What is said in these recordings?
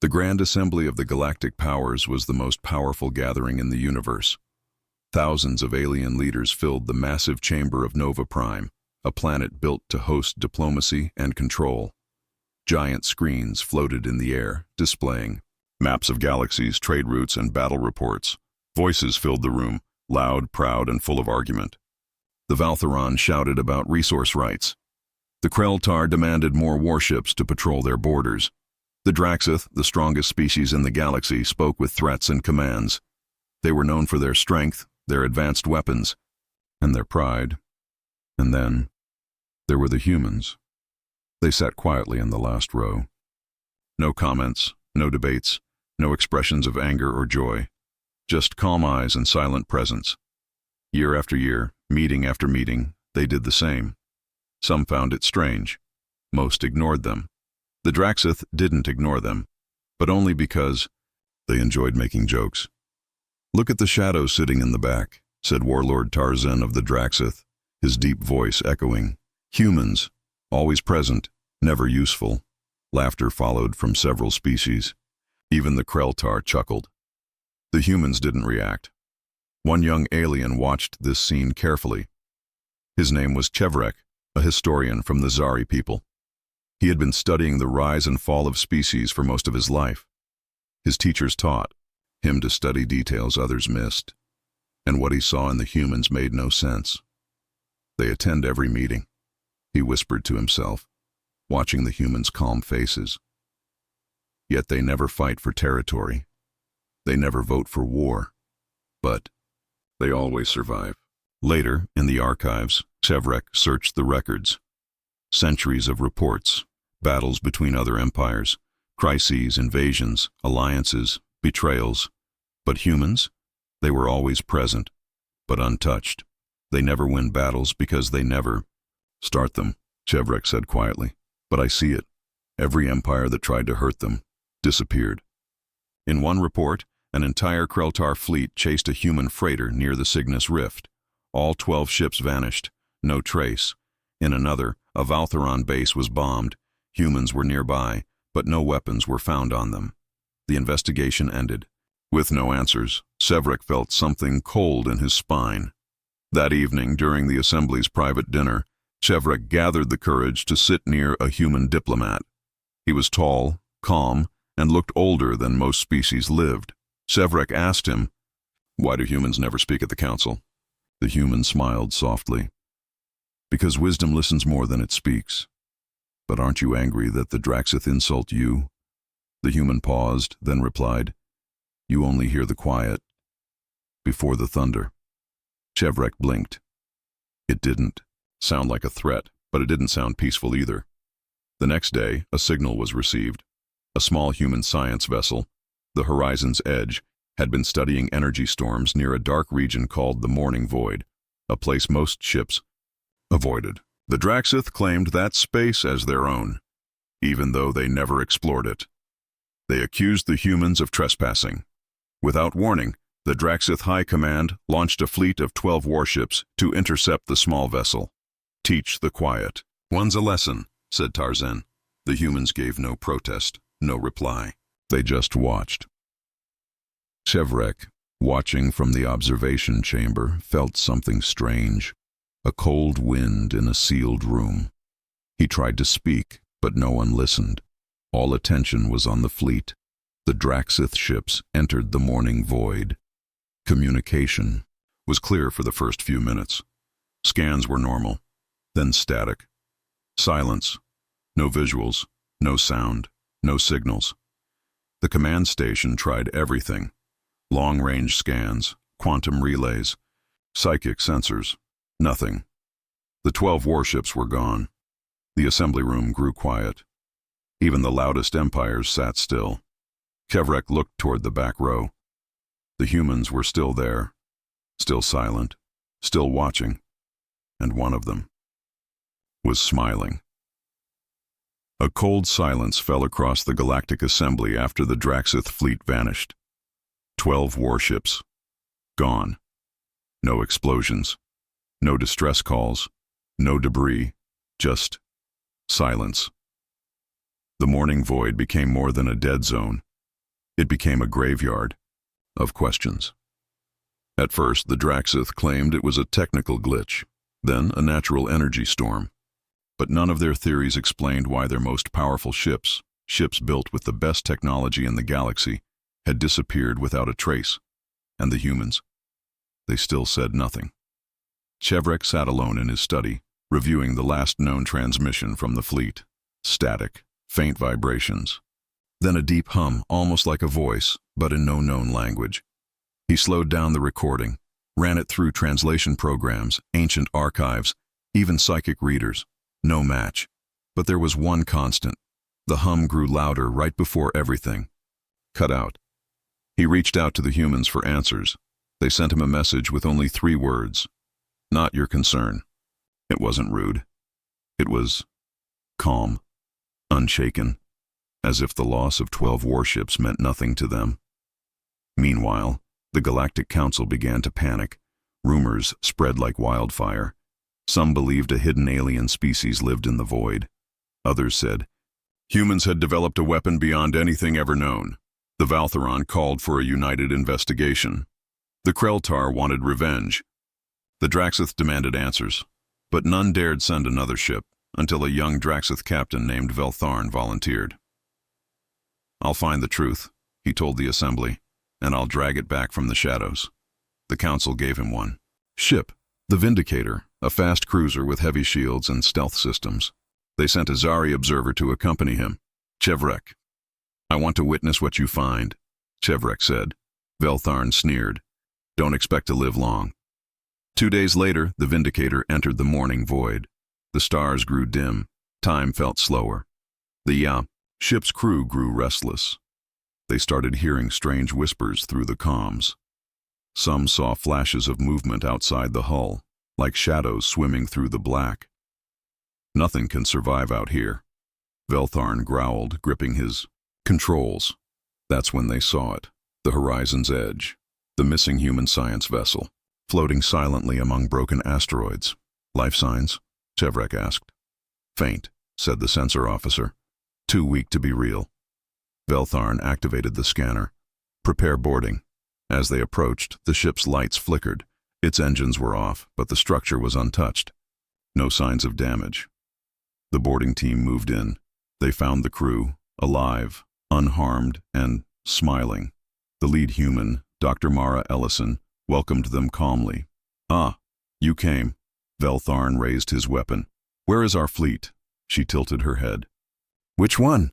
The Grand Assembly of the Galactic Powers was the most powerful gathering in the universe. Thousands of alien leaders filled the massive chamber of Nova Prime, a planet built to host diplomacy and control. Giant screens floated in the air, displaying maps of galaxies, trade routes, and battle reports. Voices filled the room, loud, proud, and full of argument. The Valtheron shouted about resource rights. The Kreltar demanded more warships to patrol their borders. The Draxith, the strongest species in the galaxy, spoke with threats and commands. They were known for their strength, their advanced weapons, and their pride. And then, there were the humans. They sat quietly in the last row. No comments, no debates, no expressions of anger or joy. Just calm eyes and silent presence. Year after year, meeting after meeting, they did the same. Some found it strange. Most ignored them. The Draxith didn't ignore them, but only because they enjoyed making jokes. "Look at the shadow sitting in the back," said Warlord Tarzan of the Draxith, his deep voice echoing. "Humans, always present, never useful." Laughter followed from several species. Even the Kreltar chuckled. The humans didn't react. One young alien watched this scene carefully. His name was Chevrek, a historian from the Zari people. He had been studying the rise and fall of species for most of his life. His teachers taught him to study details others missed, and what he saw in the humans made no sense. "They attend every meeting," he whispered to himself, watching the humans' calm faces. "Yet they never fight for territory. They never vote for war. But they always survive." Later, in the archives, Chevrek searched the records. Centuries of reports, battles between other empires, crises, invasions, alliances, betrayals. But humans? They were always present, but untouched. They never win battles because they never start them, Chevrek said quietly. "But I see it. Every empire that tried to hurt them disappeared." In one report, an entire Kreltar fleet chased a human freighter near the Cygnus Rift. All 12 ships vanished, no trace. In another, a Valtheron base was bombed. Humans were nearby, but no weapons were found on them. The investigation ended. With no answers, Chevrek felt something cold in his spine. That evening, during the Assembly's private dinner, Chevrek gathered the courage to sit near a human diplomat. He was tall, calm, and looked older than most species lived. Chevrek asked him, "Why do humans never speak at the council?" The human smiled softly. "Because wisdom listens more than it speaks." "But aren't you angry that the Draxith insult you?" The human paused, then replied, "You only hear the quiet before the thunder." Chevrek blinked. It didn't sound like a threat, but it didn't sound peaceful either. The next day, a signal was received. A small human science vessel, the Horizon's Edge, had been studying energy storms near a dark region called the Morning Void, a place most ships avoided. The Draxith claimed that space as their own, even though they never explored it. They accused the humans of trespassing. Without warning, the Draxith High Command launched a fleet of 12 warships to intercept the small vessel. "Teach the quiet." "One's a lesson," said Tarzan. The humans gave no protest, no reply. They just watched. Chevrek, watching from the observation chamber, felt something strange. A cold wind in a sealed room. He tried to speak, but no one listened. All attention was on the fleet. The Draxith ships entered the Morning Void. Communication was clear for the first few minutes. Scans were normal, then static. Silence. No visuals, no sound, no signals. The command station tried everything. Long-range scans, quantum relays, psychic sensors. Nothing. The 12 warships were gone. The assembly room grew quiet. Even the loudest empires sat still. Chevrek looked toward the back row. The humans were still there, still silent, still watching, and one of them was smiling. A cold silence fell across the Galactic Assembly after the Draxith fleet vanished. 12 warships. Gone. No explosions. No distress calls. No debris. Just silence. The Morning Void became more than a dead zone. It became a graveyard of questions. At first, the Draxith claimed it was a technical glitch, then a natural energy storm. But none of their theories explained why their most powerful ships built with the best technology in the galaxy, had disappeared without a trace. And the humans? They still said nothing. Chevrek sat alone in his study, reviewing the last known transmission from the fleet. Static, faint vibrations. Then a deep hum, almost like a voice, but in no known language. He slowed down the recording, ran it through translation programs, ancient archives, even psychic readers. No match. But there was one constant. The hum grew louder right before everything. Cut out. He reached out to the humans for answers. They sent him a message with only 3 words. Not your concern. It wasn't rude. It was calm, unshaken, as if the loss of 12 warships meant nothing to them. Meanwhile, the Galactic Council began to panic. Rumors spread like wildfire. Some believed a hidden alien species lived in the void. Others said, humans had developed a weapon beyond anything ever known. The Valtheron called for a united investigation. The Kreltar wanted revenge. The Draxith demanded answers, but none dared send another ship until a young Draxith captain named Veltharn volunteered. I'll find the truth, he told the assembly, and I'll drag it back from the shadows. The council gave him one ship, the Vindicator, a fast cruiser with heavy shields and stealth systems. They sent a Zari observer to accompany him. Chevrek. I want to witness what you find, Chevrek said. Veltharn sneered. Don't expect to live long. 2 days later, the Vindicator entered the morning void. The stars grew dim. Time felt slower. The ship's crew grew restless. They started hearing strange whispers through the comms. Some saw flashes of movement outside the hull, like shadows swimming through the black. Nothing can survive out here. Veltharn growled, gripping his controls. That's when they saw it, the horizon's edge, the missing human science vessel, floating silently among broken asteroids. Life signs? Chevrek asked. Faint, said the sensor officer. Too weak to be real. Veltharn activated the scanner. Prepare boarding. As they approached, the ship's lights flickered. Its engines were off, but the structure was untouched. No signs of damage. The boarding team moved in. They found the crew, alive, unharmed, and smiling. The lead human, Dr. Mara Ellison, welcomed them calmly. Ah, you came. Veltharn raised his weapon. Where is our fleet? She tilted her head. Which one?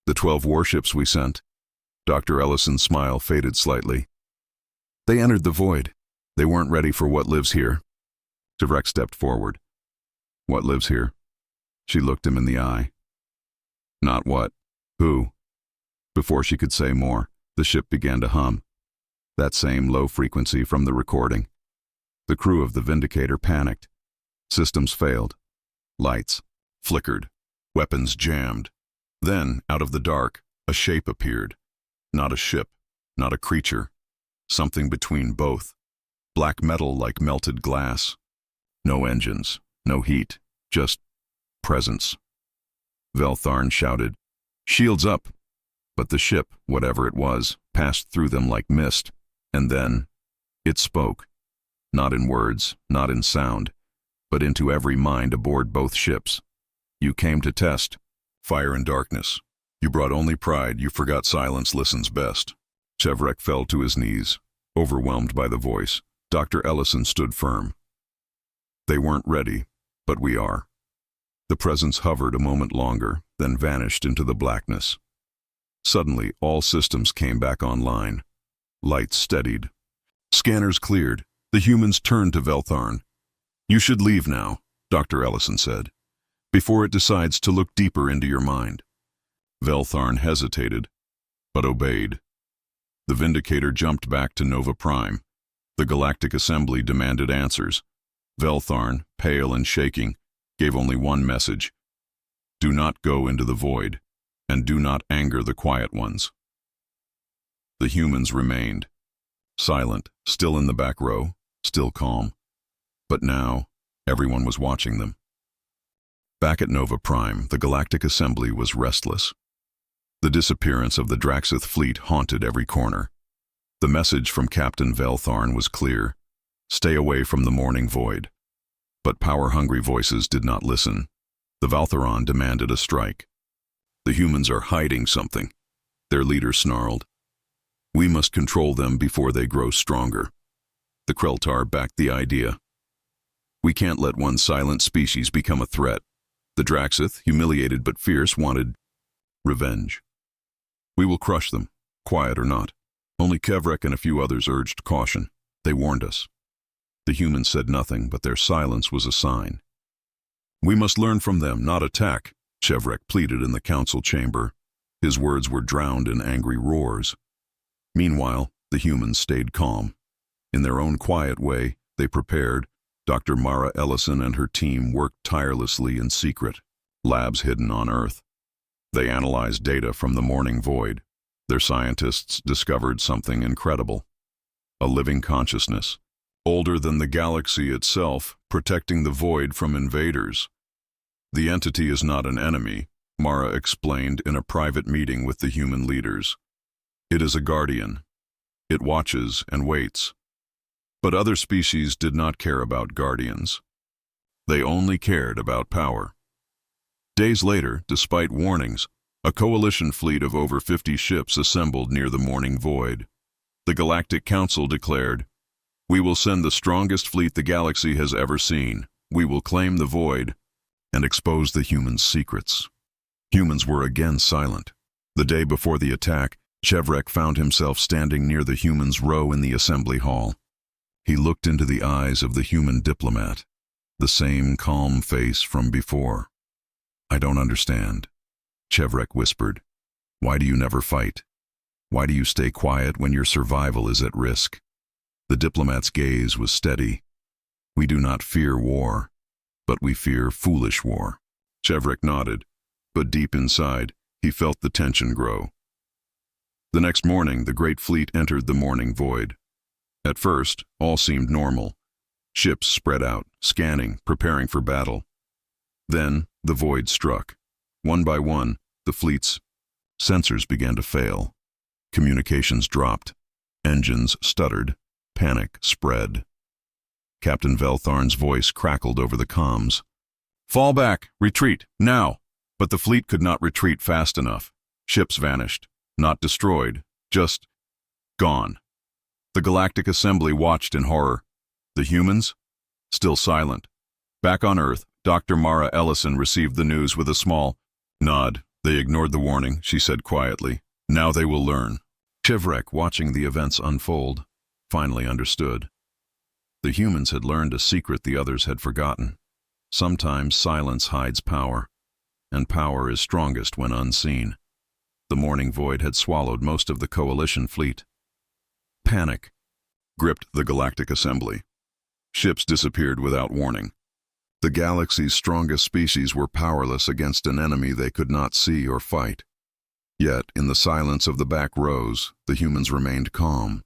The 12 warships we sent. Dr. Ellison's smile faded slightly. They entered the void. They weren't ready for what lives here. Chevrek stepped forward. What lives here? She looked him in the eye. Not what. Who? Before she could say more, the ship began to hum. That same low frequency from the recording. The crew of the Vindicator panicked. Systems failed. Lights flickered. Weapons jammed. Then, out of the dark, a shape appeared. Not a ship, not a creature. Something between both. Black metal like melted glass. No engines, no heat, just presence. Veltharn shouted, "Shields up!" But the ship, whatever it was, passed through them like mist, and then it spoke. Not in words, not in sound, but into every mind aboard both ships. You came to test. Fire and darkness. You brought only pride, you forgot silence listens best. Chevrek fell to his knees, overwhelmed by the voice. Dr. Ellison stood firm. They weren't ready, but we are. The presence hovered a moment longer, then vanished into the blackness. Suddenly, all systems came back online. Lights steadied. Scanners cleared. The humans turned to Veltharn. You should leave now, Dr. Ellison said, before it decides to look deeper into your mind. Veltharn hesitated, but obeyed. The Vindicator jumped back to Nova Prime. The Galactic Assembly demanded answers. Veltharn, pale and shaking, gave only one message. Do not go into the void, and do not anger the quiet ones. The humans remained, silent, still in the back row, still calm. But now, everyone was watching them. Back at Nova Prime, the Galactic Assembly was restless. The disappearance of the Draxith fleet haunted every corner. The message from Captain Veltharn was clear: stay away from the morning void. But power-hungry voices did not listen. The Valtheron demanded a strike. The humans are hiding something, their leader snarled. We must control them before they grow stronger. The Kreltar backed the idea. We can't let one silent species become a threat. The Draxith, humiliated but fierce, wanted revenge. We will crush them, quiet or not. Only Kevrek and a few others urged caution. They warned us. The humans said nothing, but their silence was a sign. We must learn from them, not attack, Kevrek pleaded in the council chamber. His words were drowned in angry roars. Meanwhile, the humans stayed calm. In their own quiet way, they prepared. Dr. Mara Ellison and her team worked tirelessly in secret, labs hidden on Earth. They analyzed data from the morning void. Their scientists discovered something incredible. A living consciousness, older than the galaxy itself, protecting the void from invaders. The entity is not an enemy, Mara explained in a private meeting with the human leaders. It is a guardian. It watches and waits. But other species did not care about guardians. They only cared about power. Days later, despite warnings, a coalition fleet of over 50 ships assembled near the morning void. The Galactic Council declared, "We will send the strongest fleet the galaxy has ever seen. We will claim the void and expose the humans' secrets." Humans were again silent. The day before the attack, Kevrek found himself standing near the humans' row in the assembly hall. He looked into the eyes of the human diplomat, the same calm face from before. "I don't understand," Kevrek whispered. "Why do you never fight? Why do you stay quiet when your survival is at risk?" The diplomat's gaze was steady. "We do not fear war, but we fear foolish war." Kevrek nodded, but deep inside, he felt the tension grow. The next morning, the great fleet entered the morning void. At first, all seemed normal. Ships spread out, scanning, preparing for battle. Then, the void struck. One by one, the fleet's sensors began to fail. Communications dropped. Engines stuttered. Panic spread. Captain Veltharn's voice crackled over the comms. "Fall back! Retreat! Now!" But the fleet could not retreat fast enough. Ships vanished. Not destroyed. Just gone. The Galactic Assembly watched in horror. The humans? Still silent. Back on Earth, Dr. Mara Ellison received the news with a small nod. They ignored the warning, she said quietly. Now they will learn. Kevrek, watching the events unfold, finally understood. The humans had learned a secret the others had forgotten. Sometimes silence hides power, and power is strongest when unseen. The morning void had swallowed most of the coalition fleet. Panic gripped the Galactic Assembly. Ships disappeared without warning. The galaxy's strongest species were powerless against an enemy they could not see or fight. Yet, in the silence of the back rows, the humans remained calm.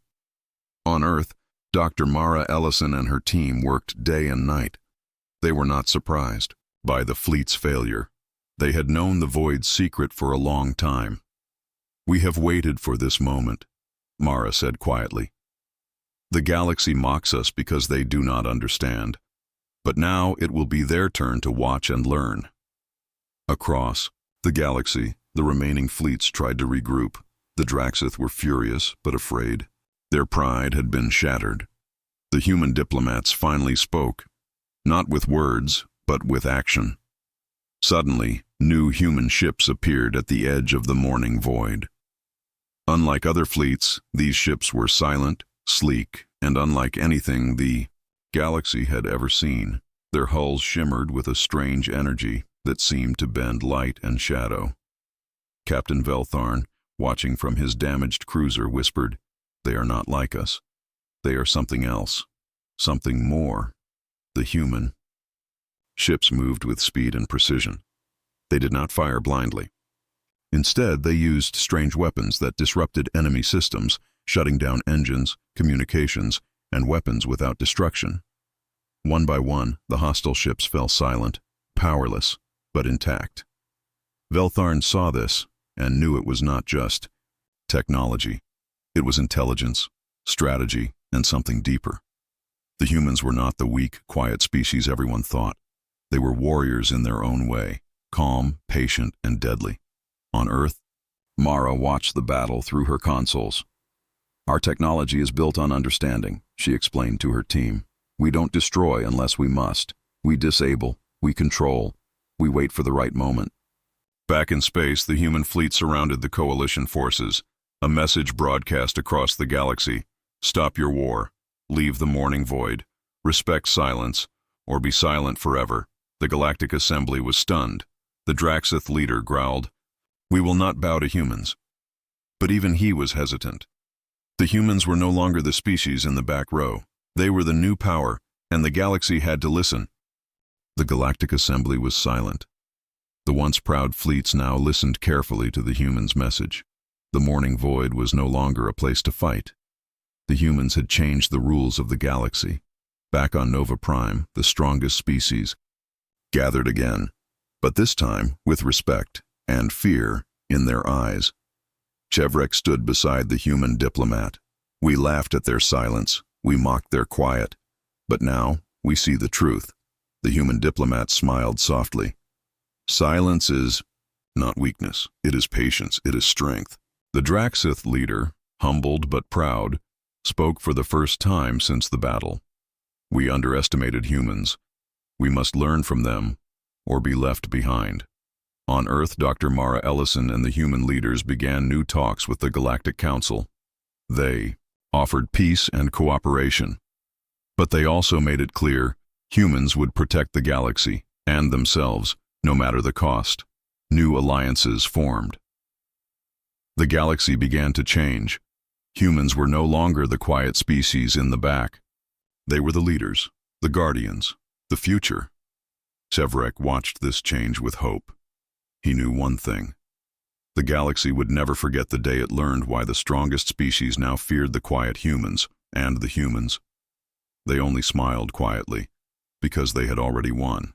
On Earth, Dr. Mara Ellison and her team worked day and night. They were not surprised by the fleet's failure. They had known the void's secret for a long time. "We have waited for this moment," Mara said quietly. "The galaxy mocks us because they do not understand. But now it will be their turn to watch and learn." Across the galaxy, the remaining fleets tried to regroup. The Draxith were furious but afraid. Their pride had been shattered. The human diplomats finally spoke, not with words, but with action. Suddenly, new human ships appeared at the edge of the morning void. Unlike other fleets, these ships were silent, sleek, and unlike anything the galaxy had ever seen. Their hulls shimmered with a strange energy that seemed to bend light and shadow. Captain Veltharn, watching from his damaged cruiser, whispered, "They are not like us. They are something else. Something more. The human." Ships moved with speed and precision. They did not fire blindly. Instead, they used strange weapons that disrupted enemy systems, shutting down engines, communications, and weapons without destruction. One by one, the hostile ships fell silent, powerless, but intact. Veltharn saw this, and knew it was not just technology. It was intelligence, strategy, and something deeper. The humans were not the weak, quiet species everyone thought. They were warriors in their own way, calm, patient, and deadly. On Earth, Mara watched the battle through her consoles. "Our technology is built on understanding," she explained to her team. "We don't destroy unless we must. We disable, we control, we wait for the right moment." Back in space, the human fleet surrounded the coalition forces. A message broadcast across the galaxy: "Stop your war. Leave the morning void. Respect silence, or be silent forever." The Galactic Assembly was stunned. The Draxith leader growled, "We will not bow to humans." But even he was hesitant. The humans were no longer the species in the back row. They were the new power, and the galaxy had to listen. The Galactic Assembly was silent. The once proud fleets now listened carefully to the humans' message. The morning void was no longer a place to fight. The humans had changed the rules of the galaxy. Back on Nova Prime, the strongest species gathered again, but this time with respect and fear in their eyes. Chevrek stood beside the human diplomat. "We laughed at their silence, we mocked their quiet, but now we see the truth." The human diplomat smiled softly. "Silence is not weakness, it is patience, it is strength." The Draxith leader, humbled but proud, spoke for the first time since the battle. "We underestimated humans. We must learn from them, or be left behind." On Earth, Dr. Mara Ellison and the human leaders began new talks with the Galactic Council. They offered peace and cooperation, but they also made it clear humans would protect the galaxy and themselves, no matter the cost. New alliances formed. The galaxy began to change. Humans were no longer the quiet species in the back. They were the leaders, the guardians, the future. Chevrek watched this change with hope. He knew one thing: the galaxy would never forget the day it learned why the strongest species now feared the quiet humans and the humans. They only smiled quietly, because they had already won.